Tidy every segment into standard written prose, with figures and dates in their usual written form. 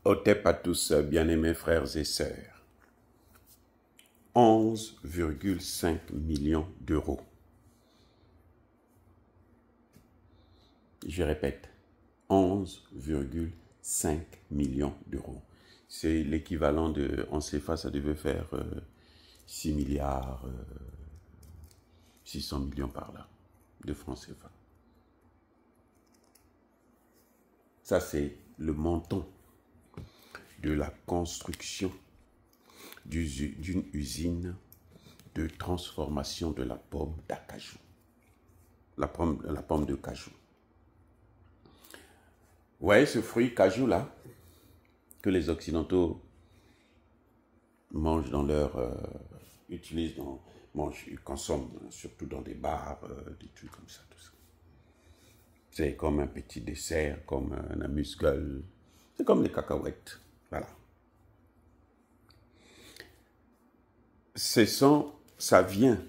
Otep à tous, bien-aimés frères et sœurs. 11,5 millions d'euros. Je répète, 11,5 millions d'euros. C'est l'équivalent de, en CFA, ça devait faire 6 milliards, 600 millions par là, de francs CFA. Ça, c'est le montant de la construction d'une usine de transformation de la pomme d'acajou. La pomme de cajou. Vous voyez ce fruit cajou là, que les Occidentaux mangent dans leur... utilisent dans... consomment surtout dans des bars, des trucs comme ça, tout ça. C'est comme un petit dessert, comme un amuse-gueule. C'est comme les cacahuètes. Voilà. Ça vient,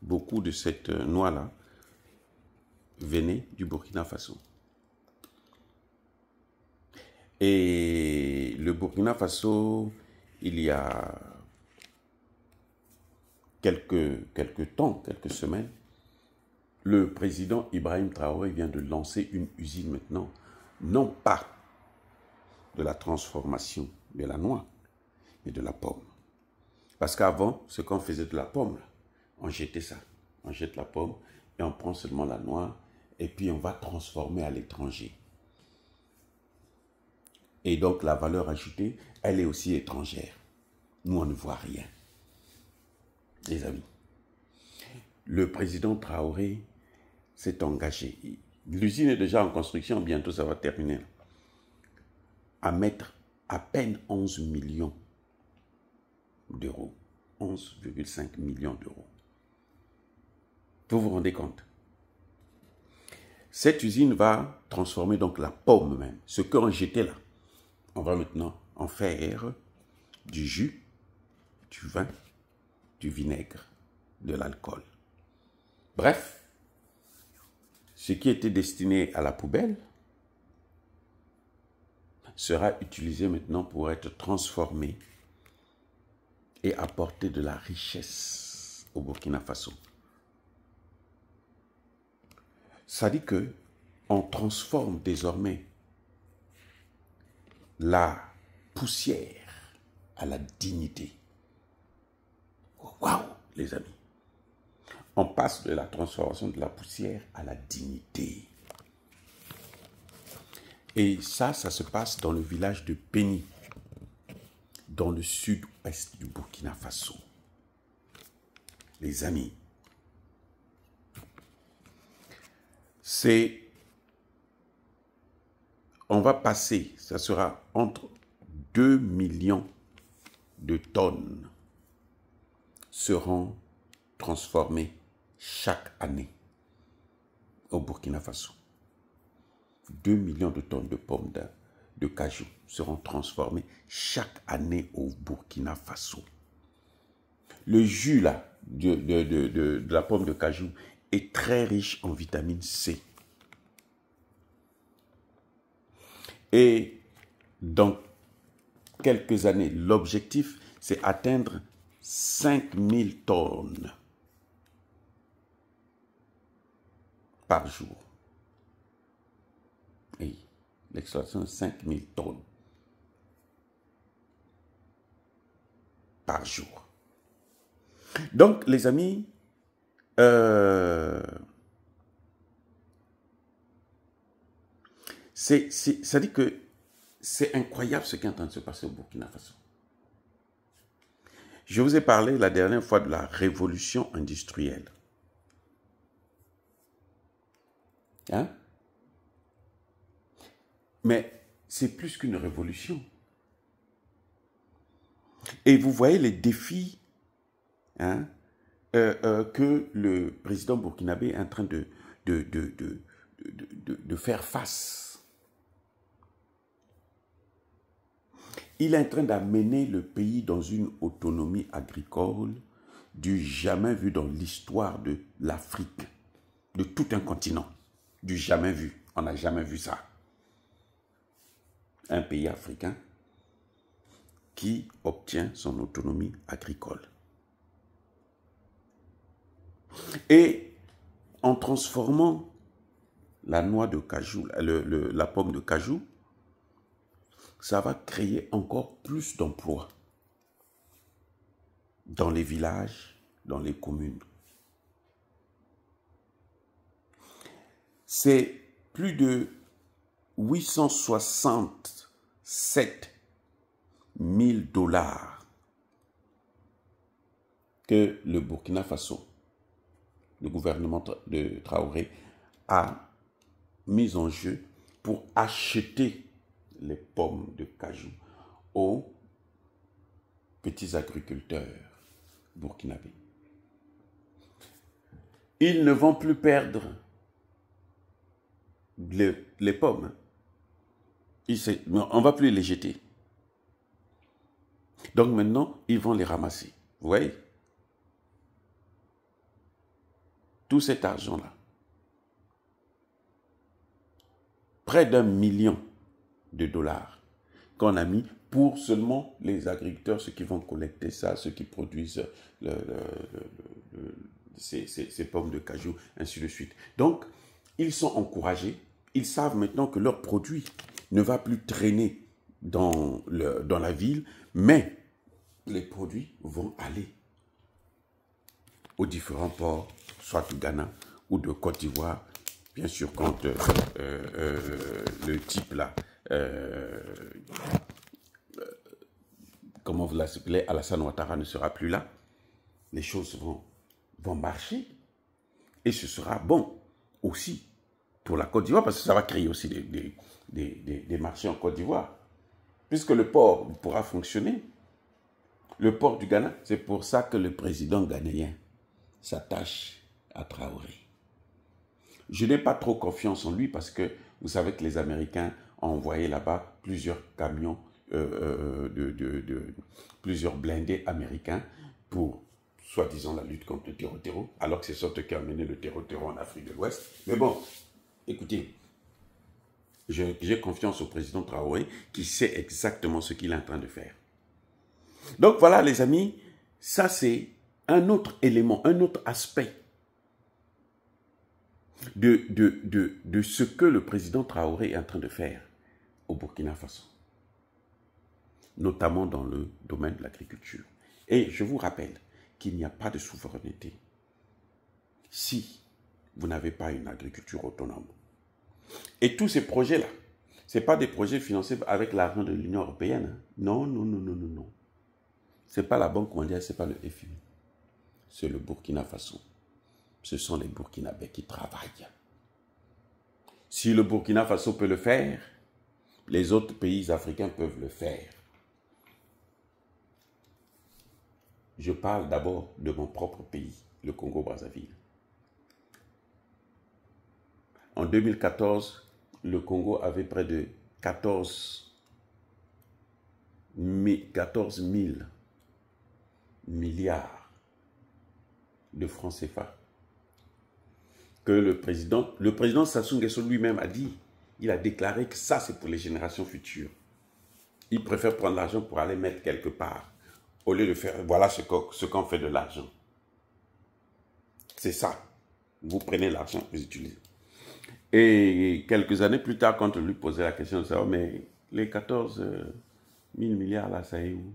beaucoup de cette noix-là, venait du Burkina Faso. Et le Burkina Faso, il y a quelques temps, quelques semaines, le président Ibrahim Traoré vient de lancer une usine maintenant, non pas de la transformation de la noix, mais de la pomme. Parce qu'avant, ce qu'on faisait de la pomme, on jetait ça. On jette la pomme et on prend seulement la noix et puis on va transformer à l'étranger. Et donc la valeur ajoutée, elle est aussi étrangère. Nous, on ne voit rien. Les amis, le président Traoré s'est engagé. L'usine est déjà en construction, bientôt ça va terminer. À mettre à peine 11 millions d'euros. 11,5 millions d'euros. Vous vous rendez compte? Cette usine va transformer donc la pomme même, ce qu'on jetait là. On va maintenant en faire du jus, du vin, du vinaigre, de l'alcool. Bref, ce qui était destiné à la poubelle sera utilisé maintenant pour être transformé et apporter de la richesse au Burkina Faso. Ça dit que on transforme désormais la poussière à la dignité. Waouh, les amis! On passe de la transformation de la poussière à la dignité. Et ça se passe dans le village de Béni, dans le sud-ouest du Burkina Faso. Les amis, on va passer, ça sera entre 2 millions de tonnes seront transformées chaque année au Burkina Faso. 2 millions de tonnes de pommes de cajou seront transformées chaque année au Burkina Faso. Le jus là, de la pomme de cajou est très riche en vitamine C. Et dans quelques années, l'objectif, c'est atteindre 5000 tonnes par jour. Et l'extraction de 5000 tonnes par jour. Donc, les amis, ça dit que c'est incroyable ce qui est en train de se passer au Burkina Faso. Je vous ai parlé la dernière fois de la révolution industrielle. Hein? Mais c'est plus qu'une révolution. Et vous voyez les défis que le président burkinabé est en train de faire face. Il est en train d'amener le pays dans une autonomie agricole du jamais vu dans l'histoire de l'Afrique, de tout un continent, du jamais vu. On n'a jamais vu ça. un pays africain qui obtient son autonomie agricole. Et en transformant la noix de cajou, la pomme de cajou, ça va créer encore plus d'emplois dans les villages, dans les communes. C'est plus de 867 000 $ que le Burkina Faso, le gouvernement de Traoré, a mis en jeu pour acheter les pommes de cajou aux petits agriculteurs burkinabés. Ils ne vont plus perdre les pommes. On ne va plus les jeter. Donc maintenant, ils vont les ramasser. Vous voyez? Tout cet argent-là, près d'1 million de $ qu'on a mis pour seulement les agriculteurs, ceux qui vont collecter ça, ceux qui produisent ces pommes de cajou, ainsi de suite. Donc, ils sont encouragés, ils savent maintenant que leur produit ne va plus traîner dans la ville, mais les produits vont aller aux différents ports, soit du Ghana ou de Côte d'Ivoire. Bien sûr, quand le type là, comment vous l'appelez, Alassane Ouattara ne sera plus là, les choses vont marcher. Et ce sera bon aussi pour la Côte d'Ivoire, parce que ça va créer aussi des marchés en Côte d'Ivoire. Puisque le port pourra fonctionner, le port du Ghana, c'est pour ça que le président ghanéen s'attache à Traoré. Je n'ai pas trop confiance en lui parce que vous savez que les Américains ont envoyé là-bas plusieurs camions, plusieurs blindés américains pour, soi-disant, la lutte contre le terreau, alors que c'est sorte qui a mené le terreau en Afrique de l'Ouest. Mais bon, écoutez, j'ai confiance au président Traoré qui sait exactement ce qu'il est en train de faire. Donc voilà les amis, ça c'est un autre élément, un autre aspect de ce que le président Traoré est en train de faire au Burkina Faso, notamment dans le domaine de l'agriculture. Et je vous rappelle qu'il n'y a pas de souveraineté si vous n'avez pas une agriculture autonome. Et tous ces projets-là, ce n'est pas des projets financés avec l'argent de l'Union européenne. Non, non, non, non, non, non. Ce n'est pas la Banque mondiale, ce n'est pas le FMI. C'est le Burkina Faso. Ce sont les Burkinabés qui travaillent. Si le Burkina Faso peut le faire, les autres pays africains peuvent le faire. Je parle d'abord de mon propre pays, le Congo-Brazzaville. En 2014, le Congo avait près de 14 000 milliards de francs CFA. Que le président Sassou Nguesso lui-même a dit, il a déclaré que ça c'est pour les générations futures. Il préfère prendre l'argent pour aller mettre quelque part, au lieu de faire, voilà ce qu'on fait de l'argent. C'est ça. Vous prenez l'argent, vous utilisez. Et quelques années plus tard, quand on lui posait la question de savoir, mais les 14 000 milliards là, ça est où?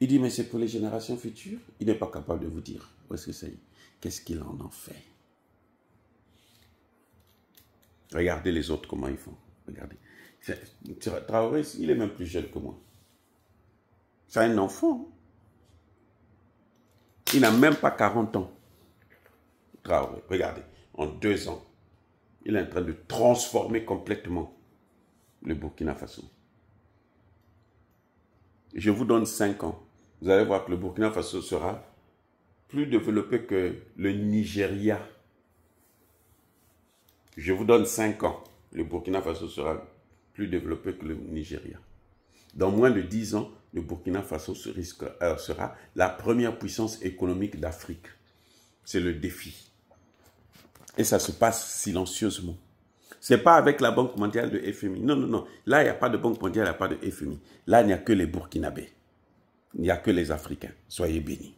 Il dit, mais c'est pour les générations futures. Il n'est pas capable de vous dire où est-ce que ça y est. Qu'est-ce qu'il en fait? Regardez les autres, comment ils font. Regardez. Traoré, il est même plus jeune que moi. C'est un enfant. Il n'a même pas 40 ans. Traoré, regardez. En 2 ans, il est en train de transformer complètement le Burkina Faso. Je vous donne 5 ans. Vous allez voir que le Burkina Faso sera plus développé que le Nigeria. Je vous donne 5 ans. Le Burkina Faso sera plus développé que le Nigeria. Dans moins de 10 ans, le Burkina Faso sera la première puissance économique d'Afrique. C'est le défi. Et ça se passe silencieusement. Ce n'est pas avec la Banque mondiale de FMI. Non, non, non. Là, il n'y a pas de Banque mondiale, il n'y a pas de FMI. Là, il n'y a que les Burkinabés. Il n'y a que les Africains. Soyez bénis.